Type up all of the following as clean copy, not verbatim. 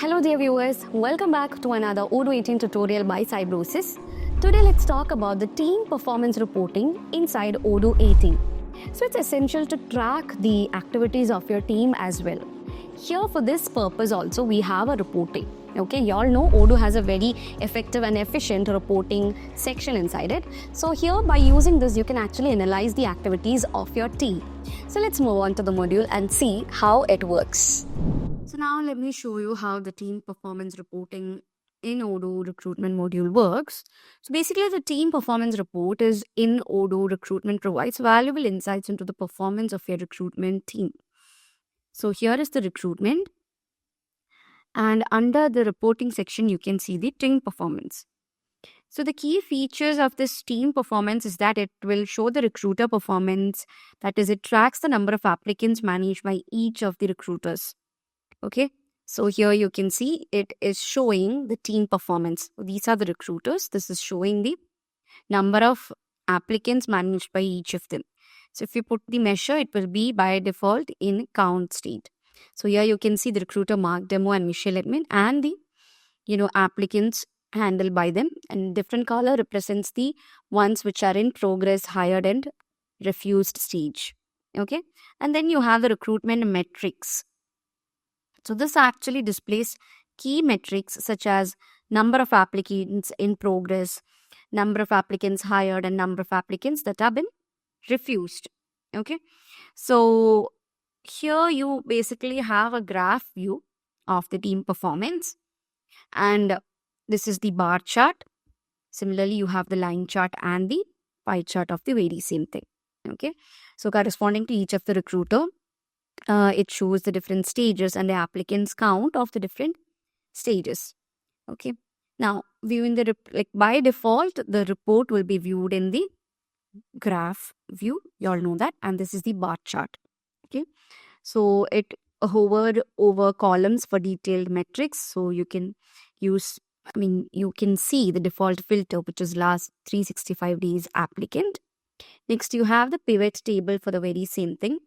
Hello dear viewers, welcome back to another Odoo 18 tutorial by Cybrosys. Today let's talk about the team performance reporting inside Odoo 18. So it's essential to track the activities of your team as well. Here for this purpose also we have a reporting. Okay, you all know Odoo has a very effective and efficient reporting section inside it. So here by using this you can actually analyze the activities of your team. So let's move on to the module and see how it works. So now let me show you how the team performance reporting in Odoo recruitment module works. So basically the team performance report is in Odoo recruitment provides valuable insights into the performance of your recruitment team. So here is the recruitment, and under the reporting section you can see the team performance. So the key features of this team performance is that it will show the recruiter performance, that is it tracks the number of applicants managed by each of the recruiters. Okay, so here you can see it is showing the team performance. These are the recruiters. This is showing the number of applicants managed by each of them. So if you put the measure, it will be by default in count state. So here you can see the recruiter mark, demo and initial admin, and the applicants handled by them, and different color represents the ones which are in progress, hired and refused stage. Okay, and then you have the recruitment metrics. So this actually displays key metrics such as number of applicants in progress, number of applicants hired, and number of applicants that have been refused. Okay, so here you basically have a graph view of the team performance, and this is the bar chart. Similarly, you have the line chart and the pie chart of the very same thing. Okay, so corresponding to each of the recruiter, it shows the different stages and the applicants count of the different stages. Okay, now viewing the by default the report will be viewed in the graph view, you all know that, and this is the bar chart. Okay, so it hovered over columns for detailed metrics, so you can use, you can see the default filter, which is last 365 days applicant. Next you have the pivot table for the very same thing.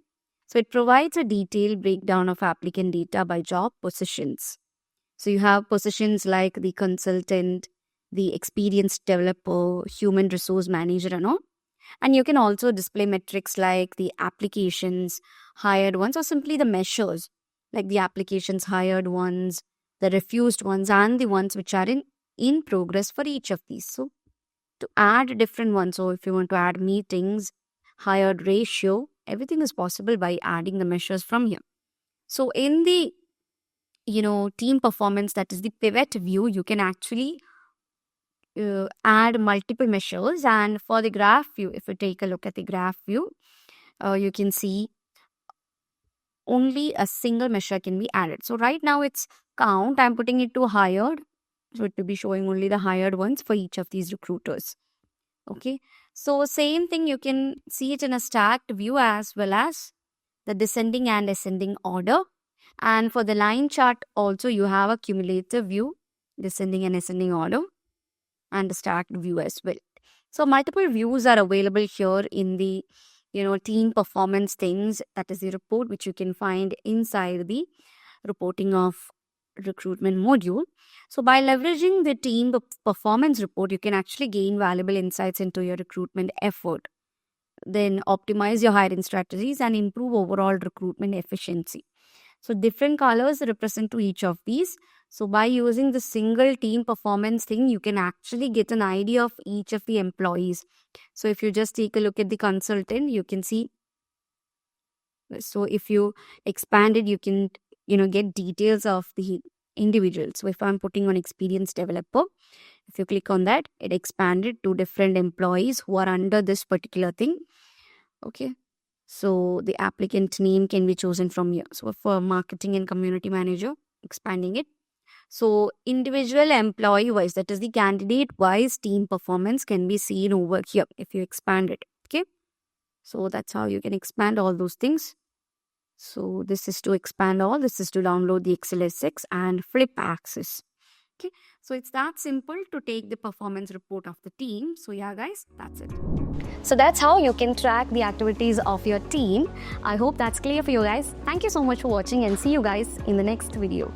So it provides a detailed breakdown of applicant data by job positions. So you have positions like the consultant, the experienced developer, human resource manager and all. And you can also display metrics like the applications, hired ones, or simply the measures like the applications, hired ones, the refused ones, and the ones which are in progress for each of these. So to add different ones, so if you want to add meetings, hired ratio, everything is possible by adding the measures from here. So in the team performance, that is the pivot view, you can actually add multiple measures. And for the graph view, if you take a look at the graph view, you can see only a single measure can be added. So right now it's count, I'm putting it to hired, so it will be showing only the hired ones for each of these recruiters. Okay, so same thing, you can see it in a stacked view as well as the descending and ascending order. And for the line chart also you have a cumulative view, descending and ascending order, and a stacked view as well. So multiple views are available here in the team performance things, that is the report which you can find inside the reporting of recruitment module. So by leveraging the team performance report, you can actually gain valuable insights into your recruitment effort, then optimize your hiring strategies and improve overall recruitment efficiency. So different colors represent to each of these. So by using the single team performance thing, you can actually get an idea of each of the employees. So if you just take a look at the consultant, you can see, so if you expand it, you can get details of the individuals. So if I'm putting on experienced developer, if you click on that, it expanded to different employees who are under this particular thing. Okay, so the applicant name can be chosen from here. So for marketing and community manager, expanding it. So individual employee wise, that is the candidate wise team performance, can be seen over here if you expand it. Okay, so that's how you can expand all those things. So this is to expand all, this is to download the XLSX and flip axis. Okay, so it's that simple to take the performance report of the team. So yeah guys, that's it. So that's how you can track the activities of your team. I hope that's clear for you guys. Thank you so much for watching and see you guys in the next video.